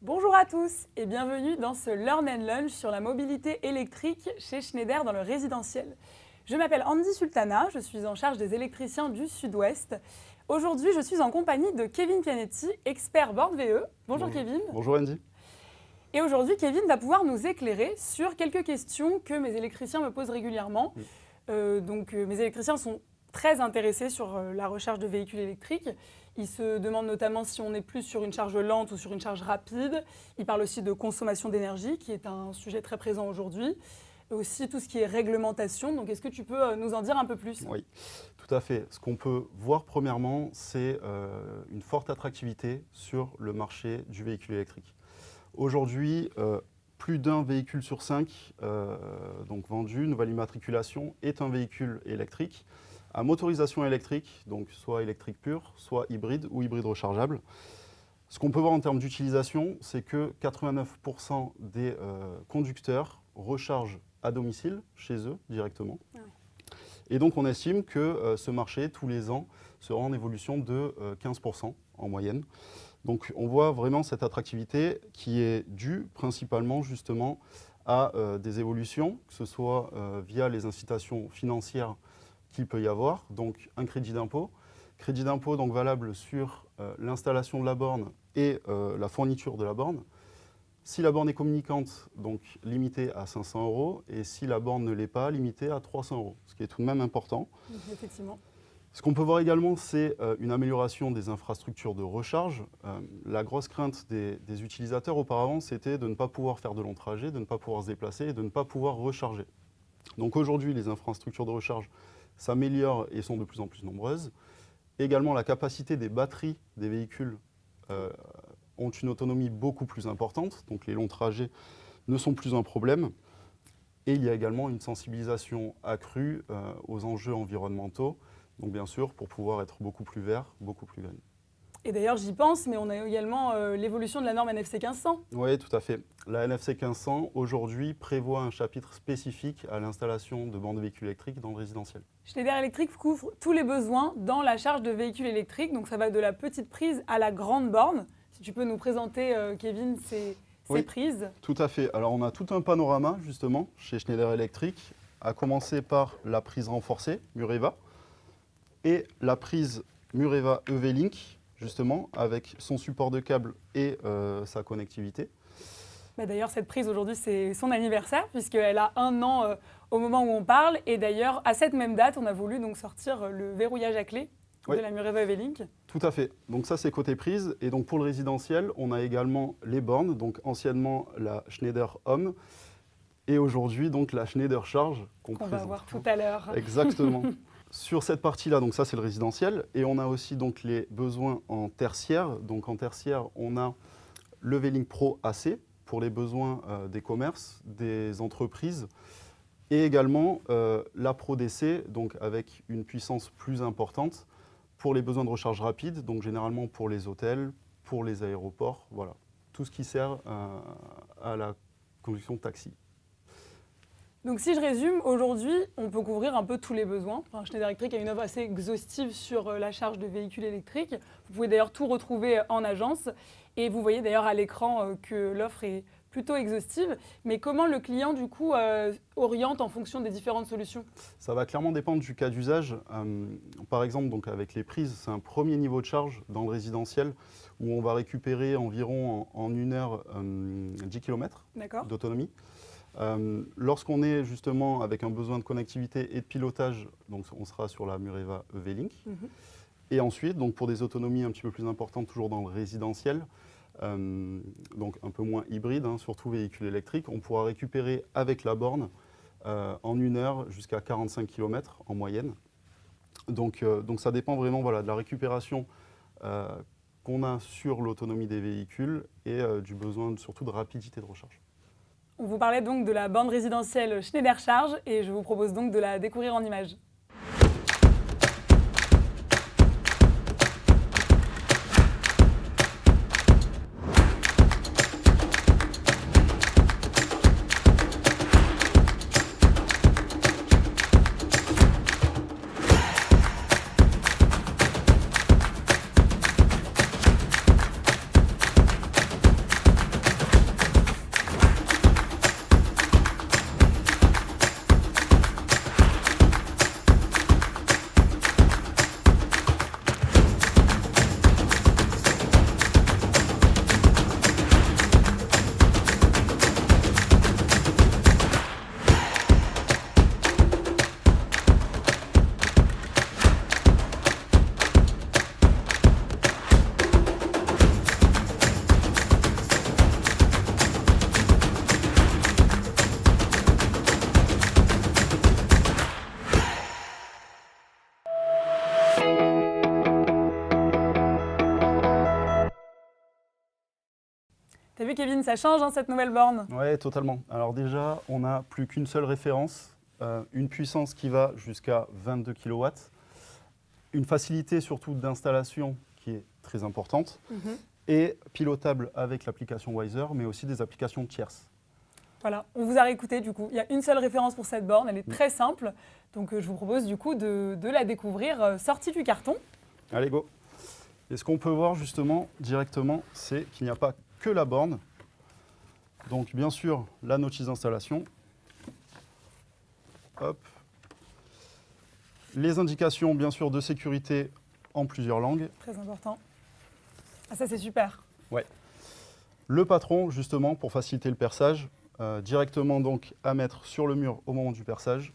Bonjour à tous et bienvenue dans ce Learn and Lunch sur la mobilité électrique chez Schneider dans le résidentiel. Je m'appelle Andy Sultana, je suis en charge des électriciens du Sud-Ouest. Aujourd'hui, je suis en compagnie de Kevin Pianetti, expert borne VE. Bonjour Kevin. Bonjour Andy. Et aujourd'hui, Kevin va pouvoir nous éclairer sur quelques questions que mes électriciens me posent régulièrement. Mes électriciens sont très intéressés sur la recharge de véhicules électriques. Ils se demandent notamment si on est plus sur une charge lente ou sur une charge rapide. Ils parlent aussi de consommation d'énergie, qui est un sujet très présent aujourd'hui. Aussi tout ce qui est réglementation. Donc, est-ce que tu peux nous en dire un peu plus ? Oui, tout à fait. Ce qu'on peut voir premièrement, c'est une forte attractivité sur le marché du véhicule électrique. Aujourd'hui, plus d'un véhicule sur 5 vendu, nouvelle immatriculation, est un véhicule électrique à motorisation électrique, donc soit électrique pure, soit hybride ou hybride rechargeable. Ce qu'on peut voir en termes d'utilisation, c'est que 89% des conducteurs rechargent à domicile, chez eux, directement. Ouais. Et donc on estime que ce marché, tous les ans, sera en évolution de 15% en moyenne. Donc on voit vraiment cette attractivité qui est due principalement justement à des évolutions, que ce soit via les incitations financières qu'il peut y avoir, donc un crédit d'impôt donc valable sur l'installation de la borne et la fourniture de la borne. Si la borne est communicante, donc limitée à 500 €, et si la borne ne l'est pas, limitée à 300 €, ce qui est tout de même important. Effectivement. Ce qu'on peut voir également, c'est une amélioration des infrastructures de recharge. La grosse crainte des utilisateurs auparavant, c'était de ne pas pouvoir faire de longs trajets, de ne pas pouvoir se déplacer et de ne pas pouvoir recharger. Donc aujourd'hui, les infrastructures de recharge s'améliorent et sont de plus en plus nombreuses. Également, la capacité des batteries des véhicules ont une autonomie beaucoup plus importante, donc les longs trajets ne sont plus un problème. Et il y a également une sensibilisation accrue aux enjeux environnementaux, donc bien sûr pour pouvoir être beaucoup plus vert, beaucoup plus green. Et d'ailleurs, j'y pense, mais on a également l'évolution de la norme NFC 1500. Oui, tout à fait. La NFC 1500, aujourd'hui, prévoit un chapitre spécifique à l'installation de bornes de véhicules électriques dans le résidentiel. Schneider Electric couvre tous les besoins dans la charge de véhicules électriques. Donc, ça va de la petite prise à la grande borne. Si tu peux nous présenter, Kevin, ces prises. Tout à fait. Alors, on a tout un panorama, justement, chez Schneider Electric, à commencer par la prise renforcée, Mureva, et la prise Mureva EV-Link, justement, avec son support de câble et sa connectivité. D'ailleurs, cette prise, aujourd'hui, c'est son anniversaire, puisqu'elle a 1 an au moment où on parle. Et d'ailleurs, à cette même date, on a voulu donc sortir le verrouillage à clé de la Mureva EV-Link. Tout à fait. Donc ça, c'est côté prise. Et donc pour le résidentiel, on a également les bornes, donc anciennement la Schneider Home, et aujourd'hui, donc la Schneider Charge qu'on va voir tout à l'heure. Exactement. Sur cette partie-là, donc ça c'est le résidentiel, et on a aussi donc les besoins en tertiaire. Donc en tertiaire, on a le V-Link Pro AC pour les besoins des commerces, des entreprises, et également la Pro DC, donc avec une puissance plus importante pour les besoins de recharge rapide, donc généralement pour les hôtels, pour les aéroports, voilà, tout ce qui sert à la conduction de taxi. Donc si je résume, aujourd'hui, on peut couvrir un peu tous les besoins. Schneider Electric a une offre assez exhaustive sur la charge de véhicules électriques. Vous pouvez d'ailleurs tout retrouver en agence. Et vous voyez d'ailleurs à l'écran que l'offre est plutôt exhaustive. Mais comment le client, du coup, oriente en fonction des différentes solutions ? Ça va clairement dépendre du cas d'usage. Par exemple, donc avec les prises, c'est un premier niveau de charge dans le résidentiel où on va récupérer environ en 1 heure 10 km d'autonomie. Lorsqu'on est justement avec un besoin de connectivité et de pilotage, donc on sera sur la Mureva EV-Link. Et ensuite, donc pour des autonomies un petit peu plus importantes, toujours dans le résidentiel, donc un peu moins hybride, surtout véhicule électrique, on pourra récupérer avec la borne en 1 heure jusqu'à 45 km en moyenne. Donc ça dépend vraiment de la récupération qu'on a sur l'autonomie des véhicules et du besoin surtout de rapidité de recharge. On vous parlait donc de la borne résidentielle Schneider Charge et je vous propose donc de la découvrir en images. T'as vu Kevin, ça change cette nouvelle borne. Oui, totalement. Alors déjà, on n'a plus qu'une seule référence, une puissance qui va jusqu'à 22 kW, une facilité surtout d'installation qui est très importante, et pilotable avec l'application Wiser, mais aussi des applications tierces. Voilà, on vous a réécouté du coup. Il y a une seule référence pour cette borne, elle est très simple. Donc je vous propose du coup de la découvrir sortie du carton. Allez, go. Et ce qu'on peut voir justement directement, c'est qu'il n'y a pas que la borne. Donc bien sûr, la notice d'installation. Hop. Les indications bien sûr de sécurité en plusieurs langues. Très important. Ah, ça c'est super. Ouais. Le patron justement pour faciliter le perçage, directement donc à mettre sur le mur au moment du perçage.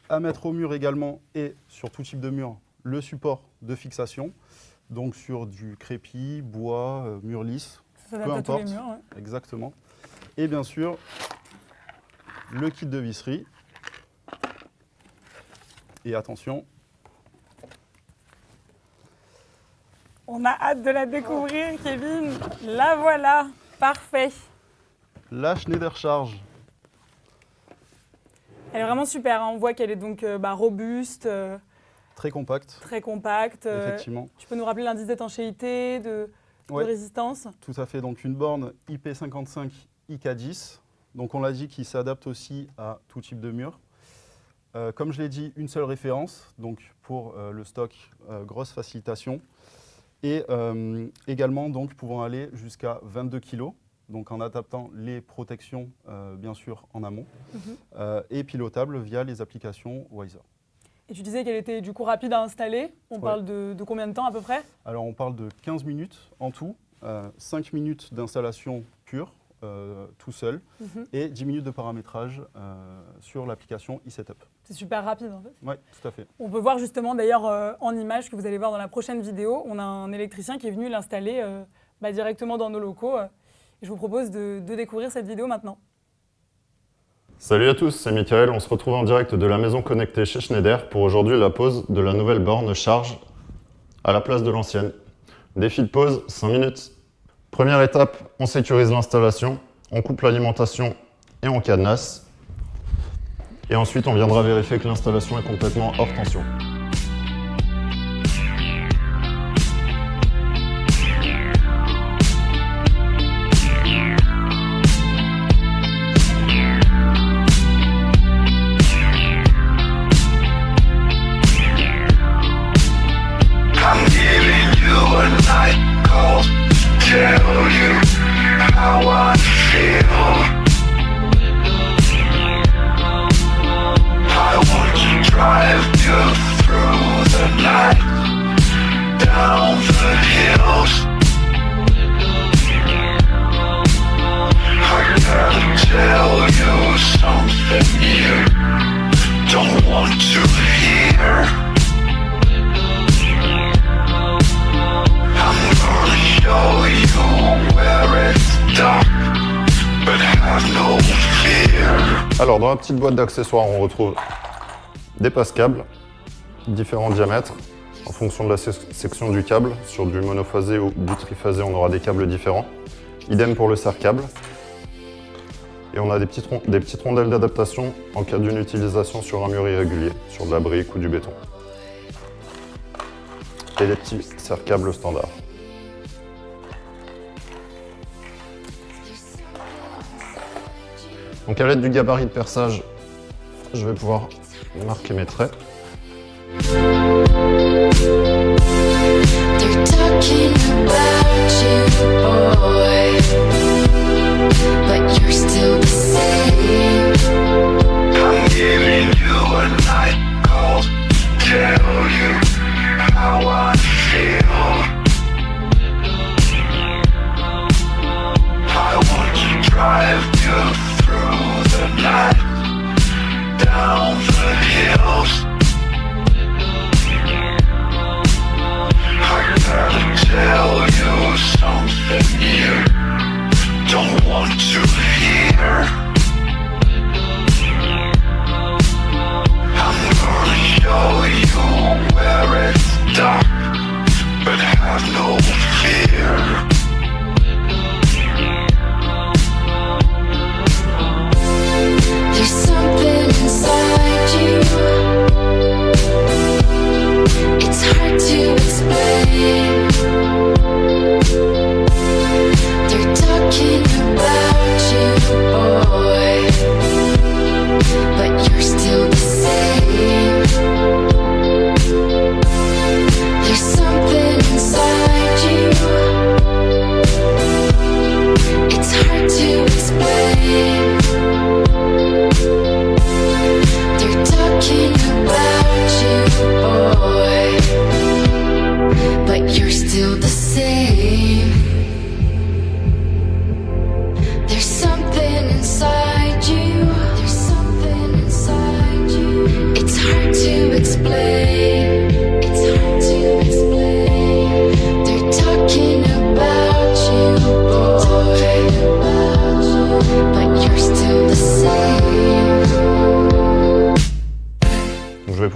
À mettre au mur également et sur tout type de mur le support de fixation. Donc sur du crépi, bois, mur lisse, Ça peu s'adapte à tous importe. les murs. Ouais. Exactement. Et bien sûr, le kit de visserie. Et attention, On a hâte de la découvrir, Kevin. La voilà, parfait. la Schneider Charge. Elle est vraiment super. On voit qu'elle est donc robuste, Très compacte, très compacte. effectivement. Tu peux nous rappeler l'indice d'étanchéité, de résistance? Tout à fait. Donc une borne IP55 IK10. Donc on l'a dit, qui s'adapte aussi à tout type de mur. Comme je l'ai dit, une seule référence. Donc pour le stock, grosse facilitation. Et également donc pouvant aller jusqu'à 22 kg. Donc en adaptant les protections, bien sûr, en amont. Et pilotable via les applications Wiser. Et tu disais qu'elle était du coup rapide à installer. On parle de combien de temps à peu près? Alors on parle de 15 minutes en tout, 5 minutes d'installation pure, tout seul, et 10 minutes de paramétrage sur l'application eSetup. C'est super rapide en fait. Oui, tout à fait. On peut voir justement d'ailleurs en image que vous allez voir dans la prochaine vidéo, on a un électricien qui est venu l'installer directement dans nos locaux. Et je vous propose de découvrir cette vidéo maintenant. Salut à tous, c'est Mickaël, on se retrouve en direct de la maison connectée chez Schneider pour aujourd'hui la pose de la nouvelle borne charge à la place de l'ancienne. Défi de pause, 5 minutes. Première étape, on sécurise l'installation, on coupe l'alimentation et on cadenasse. Et ensuite on viendra vérifier que l'installation est complètement hors tension. Alors dans la petite boîte d'accessoires, on retrouve des passe-câbles, différents diamètres, en fonction de la section du câble. Sur du monophasé ou du triphasé, on aura des câbles différents. Idem pour le serre-câble. Et on a des petites rondelles d'adaptation en cas d'une utilisation sur un mur irrégulier, sur de la brique ou du béton. Et des petits serre-câbles standards. Donc à l'aide du gabarit de perçage, je vais pouvoir marquer mes traits. They're talking about you, boy, but you're still the same. I'm giving you a night call, tell you how I feel. I want to drive you through the night, down the hills.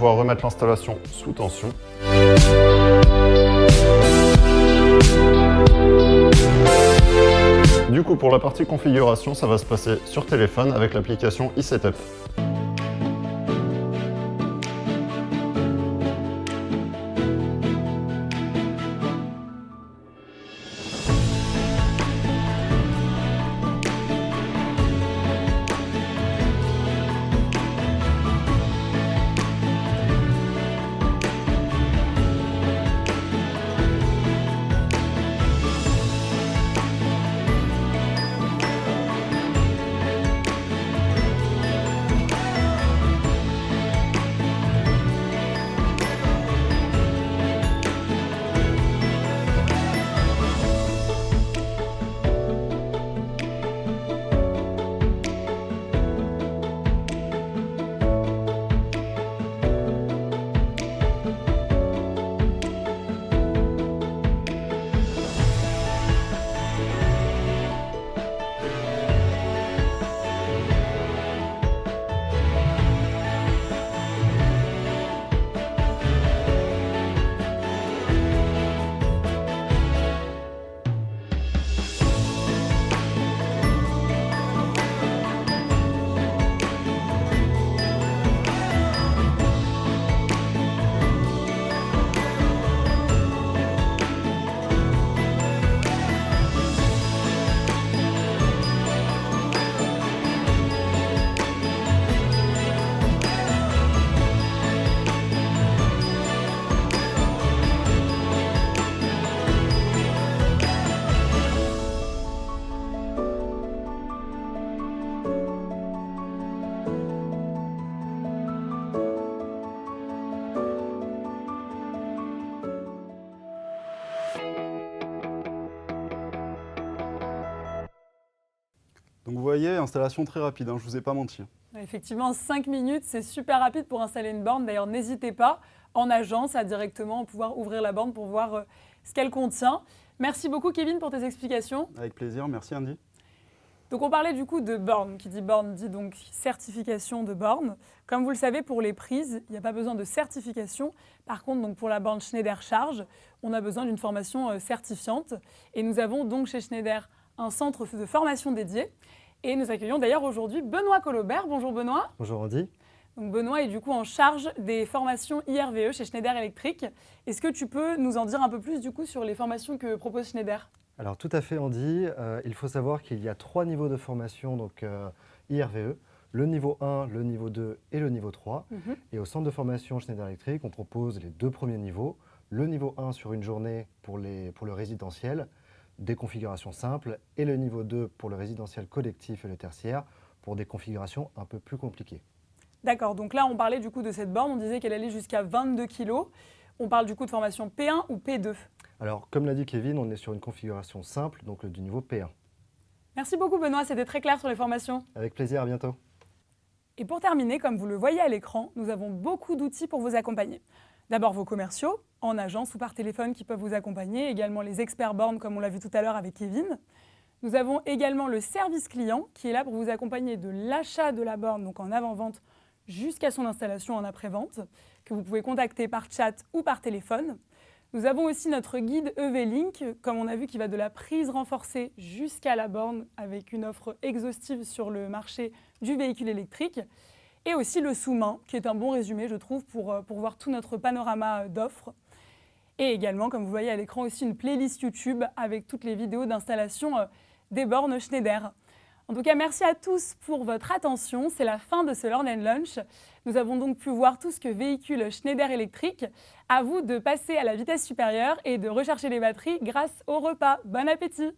pouvoir remettre l'installation sous tension. Du coup, pour la partie configuration, ça va se passer sur téléphone avec l'application iSetup. Donc vous voyez, installation très rapide, hein, je ne vous ai pas menti. Effectivement, 5 minutes, c'est super rapide pour installer une borne. D'ailleurs, n'hésitez pas en agence à directement pouvoir ouvrir la borne pour voir ce qu'elle contient. Merci beaucoup Kevin pour tes explications. Avec plaisir, merci Andy. Donc on parlait du coup de borne. Qui dit borne dit donc certification de borne. Comme vous le savez, pour les prises, il n'y a pas besoin de certification. Par contre, donc pour la borne Schneider Charge, on a besoin d'une formation certifiante. Et nous avons donc chez Schneider un centre de formation dédié. Et nous accueillons d'ailleurs aujourd'hui Benoît Colobert. Bonjour Benoît. Bonjour Andy. Donc Benoît est du coup en charge des formations IRVE chez Schneider Electric. Est-ce que tu peux nous en dire un peu plus du coup sur les formations que propose Schneider ? Alors tout à fait Andy, il faut savoir qu'il y a 3 niveaux de formation donc, IRVE, le niveau 1, le niveau 2 et le niveau 3. Et au centre de formation Schneider Electric, on propose les 2 premiers niveaux. Le niveau 1 sur une journée pour le résidentiel, des configurations simples, et le niveau 2 pour le résidentiel collectif et le tertiaire pour des configurations un peu plus compliquées. D'accord, donc là on parlait du coup de cette borne, on disait qu'elle allait jusqu'à 22 kg. On parle du coup de formation P1 ou P2 ? Alors comme l'a dit Kevin, on est sur une configuration simple, donc du niveau P1. Merci beaucoup Benoît, c'était très clair sur les formations. Avec plaisir, à bientôt. Et pour terminer, comme vous le voyez à l'écran, nous avons beaucoup d'outils pour vous accompagner. D'abord vos commerciaux, en agence ou par téléphone qui peuvent vous accompagner, également les experts bornes comme on l'a vu tout à l'heure avec Kevin. Nous avons également le service client qui est là pour vous accompagner de l'achat de la borne, donc en avant-vente, jusqu'à son installation en après-vente, que vous pouvez contacter par chat ou par téléphone. Nous avons aussi notre guide EV-Link, comme on a vu, qui va de la prise renforcée jusqu'à la borne, avec une offre exhaustive sur le marché du véhicule électrique. Et aussi le sous-main, qui est un bon résumé, je trouve, pour voir tout notre panorama d'offres. Et également, comme vous voyez à l'écran, aussi une playlist YouTube avec toutes les vidéos d'installation des bornes Schneider. En tout cas, merci à tous pour votre attention. C'est la fin de ce Learn & Lunch. Nous avons donc pu voir tout ce que véhicule Schneider électrique. À vous de passer à la vitesse supérieure et de recharger les batteries grâce au repas. Bon appétit!